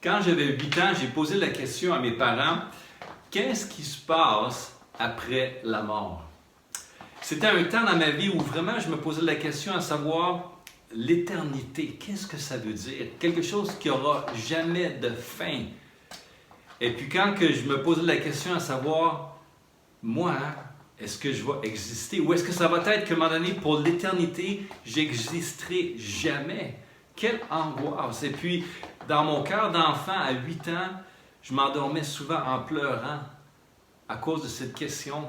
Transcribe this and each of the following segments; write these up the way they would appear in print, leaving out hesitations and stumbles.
Quand j'avais 8 ans, j'ai posé la question à mes parents, qu'est-ce qui se passe après la mort? C'était un temps dans ma vie où vraiment je me posais la question à savoir l'éternité, qu'est-ce que ça veut dire? Quelque chose qui n'aura jamais de fin. Et puis quand que je me posais la question à savoir, moi, est-ce que je vais exister? Ou est-ce que ça va être qu'à un moment donné, pour l'éternité, j'existerai jamais? Quelle angoisse! Et puis, dans mon cœur d'enfant, à 8 ans, je m'endormais souvent en pleurant à cause de cette question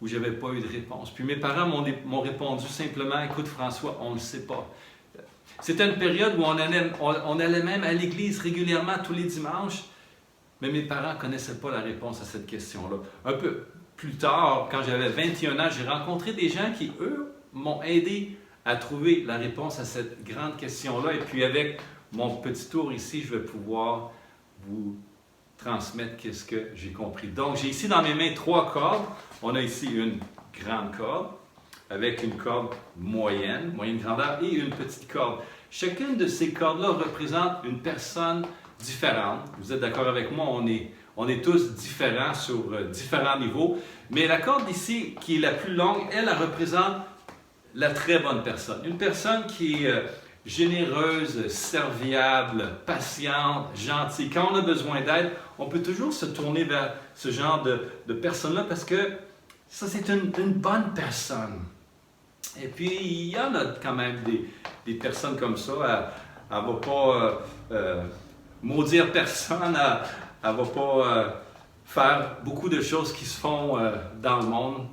où je n'avais pas eu de réponse. Puis mes parents m'ont répondu simplement, écoute François, on ne le sait pas. C'était une période où on allait même à l'église régulièrement tous les dimanches, mais mes parents ne connaissaient pas la réponse à cette question-là. Un peu plus tard, quand j'avais 21 ans, j'ai rencontré des gens qui, eux, m'ont aidé à trouver la réponse à cette grande question-là. Et puis avec mon petit tour ici, je vais pouvoir vous transmettre qu'est-ce que j'ai compris. Donc, j'ai ici dans mes mains 3 cordes. On a ici une grande corde avec une corde moyenne grandeur et une petite corde. Chacune de ces cordes-là représente une personne différente. Vous êtes d'accord avec moi? On est tous différents sur différents niveaux. Mais la corde ici, qui est la plus longue, elle représente la très bonne personne. Une personne qui est généreuse, serviable, patiente, gentille. Quand on a besoin d'aide, on peut toujours se tourner vers ce genre de personne-là parce que ça, c'est une bonne personne. Et puis, il y en a quand même des personnes comme ça. Elle ne va pas maudire personne, elle ne va pas faire beaucoup de choses qui se font dans le monde.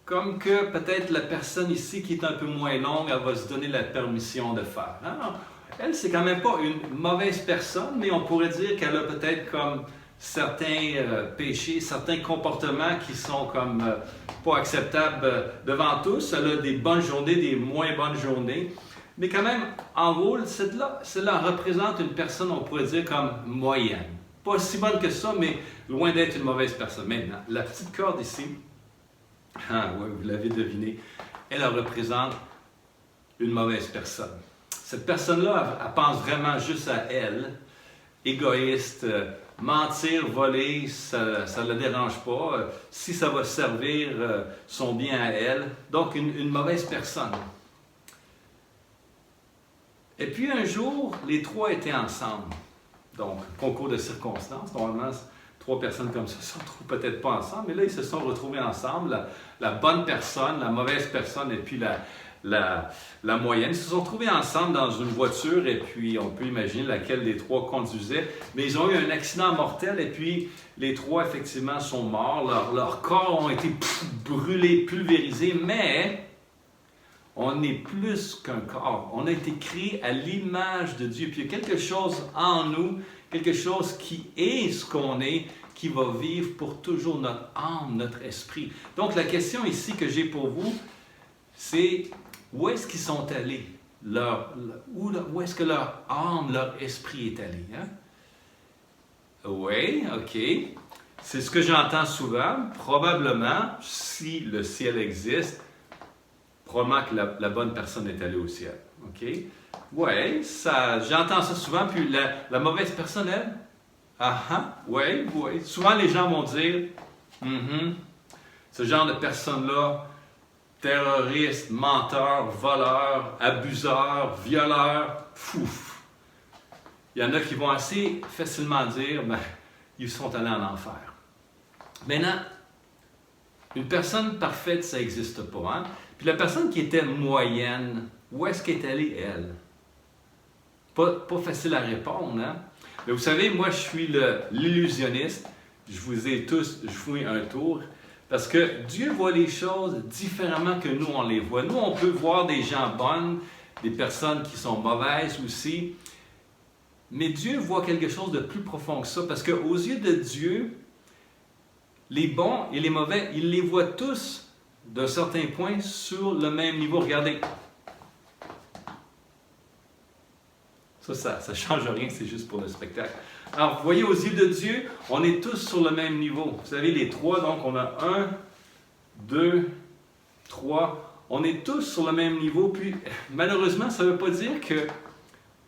Comme que peut-être la personne ici qui est un peu moins longue, elle va se donner la permission de faire. Hein? Elle, c'est quand même pas une mauvaise personne, mais on pourrait dire qu'elle a peut-être comme certains péchés, certains comportements qui sont comme pas acceptables devant tous. Elle a des bonnes journées, des moins bonnes journées. Mais quand même, en gros, celle-là représente une personne, on pourrait dire, comme moyenne. Pas si bonne que ça, mais loin d'être une mauvaise personne. Maintenant, la petite corde ici, ah oui, vous l'avez deviné, elle représente une mauvaise personne. Cette personne-là, elle pense vraiment juste à elle, égoïste, mentir, voler, ça ne la dérange pas, si ça va servir son bien à elle. Donc, une mauvaise personne. Et puis un jour, les 3 étaient ensemble. Donc, concours de circonstances, normalement, 3 personnes comme ça ne se retrouvent peut-être pas ensemble, mais là, ils se sont retrouvés ensemble, la bonne personne, la mauvaise personne et puis la moyenne. Ils se sont retrouvés ensemble dans une voiture et puis on peut imaginer laquelle des 3 conduisait, mais ils ont eu un accident mortel et puis les 3, effectivement, sont morts. Leurs corps ont été brûlés, pulvérisés, mais on est plus qu'un corps. On a été créé à l'image de Dieu. Puis il y a quelque chose en nous, quelque chose qui est ce qu'on est, qui va vivre pour toujours notre âme, notre esprit. Donc la question ici que j'ai pour vous, c'est où est-ce qu'ils sont allés? Où est-ce que leur âme, leur esprit est allé? Hein? Oui, ok. C'est ce que j'entends souvent. Probablement, si le ciel existe, probablement que la bonne personne est allée au ciel. OK? Oui, j'entends ça souvent. Puis la mauvaise personne, elle? Oui. Souvent, les gens vont dire, ce genre de personne-là, terroriste, menteur, voleur, abuseur, violeur, fouf. Il y en a qui vont assez facilement dire, ils sont allés en enfer. Maintenant, une personne parfaite, ça n'existe pas. Hein? Puis la personne qui était moyenne, où est-ce qu'elle est allée, elle? Pas facile à répondre, hein? Mais vous savez, moi, je suis l'illusionniste. Je vous ai tous joué un tour. Parce que Dieu voit les choses différemment que nous, on les voit. Nous, on peut voir des gens bonnes, des personnes qui sont mauvaises aussi. Mais Dieu voit quelque chose de plus profond que ça. Parce qu'aux yeux de Dieu, les bons et les mauvais, il les voit tous d'un certain point sur le même niveau. Regardez. Ça ne change rien, c'est juste pour le spectacle. Alors, vous voyez, aux yeux de Dieu, on est tous sur le même niveau. Vous savez, les 3, donc on a 1, 2, 3. On est tous sur le même niveau. Puis, malheureusement, ça ne veut pas dire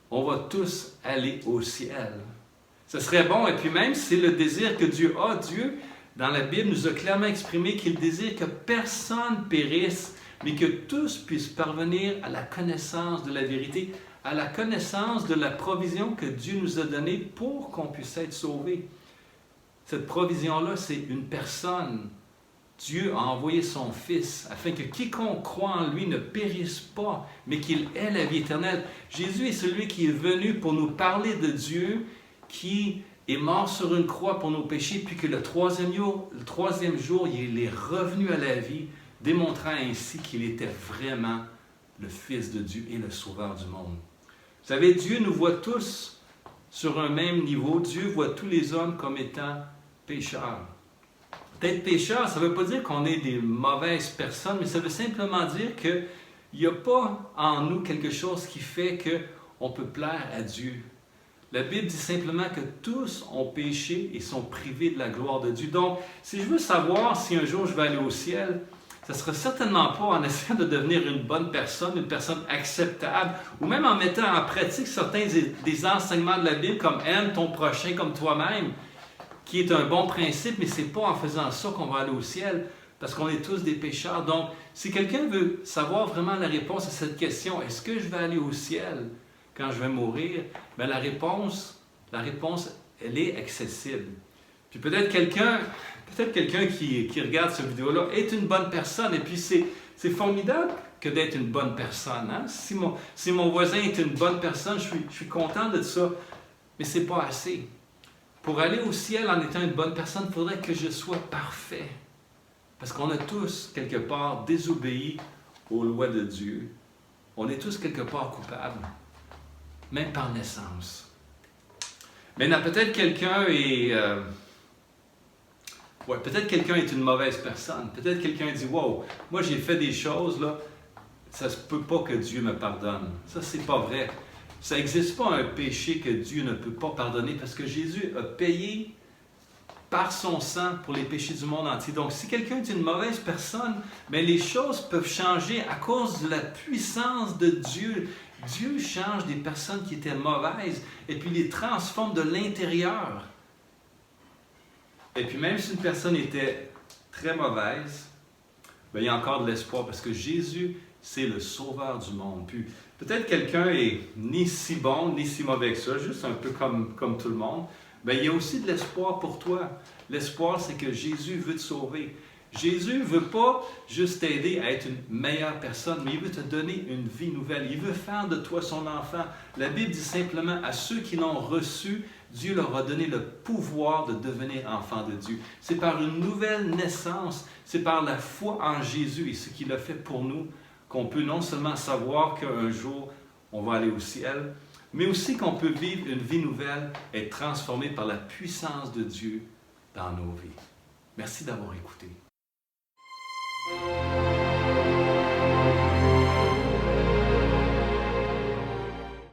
qu'on va tous aller au ciel. Ce serait bon, et puis même, c'est le désir que Dieu a. Dieu, dans la Bible, nous a clairement exprimé qu'il désire que personne périsse, mais que tous puissent parvenir à la connaissance de la vérité, à la connaissance de la provision que Dieu nous a donnée pour qu'on puisse être sauvés. Cette provision-là, c'est une personne. Dieu a envoyé son Fils afin que quiconque croit en lui ne périsse pas, mais qu'il ait la vie éternelle. Jésus est celui qui est venu pour nous parler de Dieu, qui est mort sur une croix pour nos péchés, puis que le troisième jour, il est revenu à la vie, démontrant ainsi qu'il était vraiment le Fils de Dieu et le Sauveur du monde. Vous savez, Dieu nous voit tous sur un même niveau. Dieu voit tous les hommes comme étant pécheurs. D'être pécheur, ça ne veut pas dire qu'on est des mauvaises personnes, mais ça veut simplement dire qu'il n'y a pas en nous quelque chose qui fait qu'on peut plaire à Dieu. La Bible dit simplement que tous ont péché et sont privés de la gloire de Dieu. Donc, si je veux savoir si un jour je vais aller au ciel, ce ne sera certainement pas en essayant de devenir une bonne personne, une personne acceptable, ou même en mettant en pratique certains des enseignements de la Bible, comme « aime ton prochain comme toi-même », qui est un bon principe, mais ce n'est pas en faisant ça qu'on va aller au ciel, parce qu'on est tous des pécheurs. Donc, si quelqu'un veut savoir vraiment la réponse à cette question, est-ce que je vais aller au ciel quand je vais mourir? Bien, la réponse, elle est accessible. Puis peut-être quelqu'un qui regarde cette vidéo-là est une bonne personne, et puis c'est formidable que d'être une bonne personne. Hein? Si mon voisin est une bonne personne, je suis content de ça, mais ce n'est pas assez. Pour aller au ciel en étant une bonne personne, il faudrait que je sois parfait. Parce qu'on a tous, quelque part, désobéi aux lois de Dieu. On est tous, quelque part, coupables, même par naissance. Maintenant, peut-être quelqu'un est une mauvaise personne. Peut-être quelqu'un dit « Wow, moi j'ai fait des choses, là, ça se peut pas que Dieu me pardonne. » Ça, c'est pas vrai. Ça n'existe pas un péché que Dieu ne peut pas pardonner parce que Jésus a payé par son sang pour les péchés du monde entier. Donc, si quelqu'un est une mauvaise personne, bien, les choses peuvent changer à cause de la puissance de Dieu. Dieu change des personnes qui étaient mauvaises et puis les transforme de l'intérieur. Et puis même si une personne était très mauvaise, bien, il y a encore de l'espoir parce que Jésus, c'est le sauveur du monde. Puis peut-être quelqu'un est ni si bon ni si mauvais que ça, juste un peu comme tout le monde. Bien, il y a aussi de l'espoir pour toi. L'espoir, c'est que Jésus veut te sauver. Jésus ne veut pas juste t'aider à être une meilleure personne, mais il veut te donner une vie nouvelle. Il veut faire de toi son enfant. La Bible dit simplement à ceux qui l'ont reçu, Dieu leur a donné le pouvoir de devenir enfants de Dieu. C'est par une nouvelle naissance, c'est par la foi en Jésus et ce qu'il a fait pour nous qu'on peut non seulement savoir qu'un jour on va aller au ciel, mais aussi qu'on peut vivre une vie nouvelle et être transformé par la puissance de Dieu dans nos vies. Merci d'avoir écouté.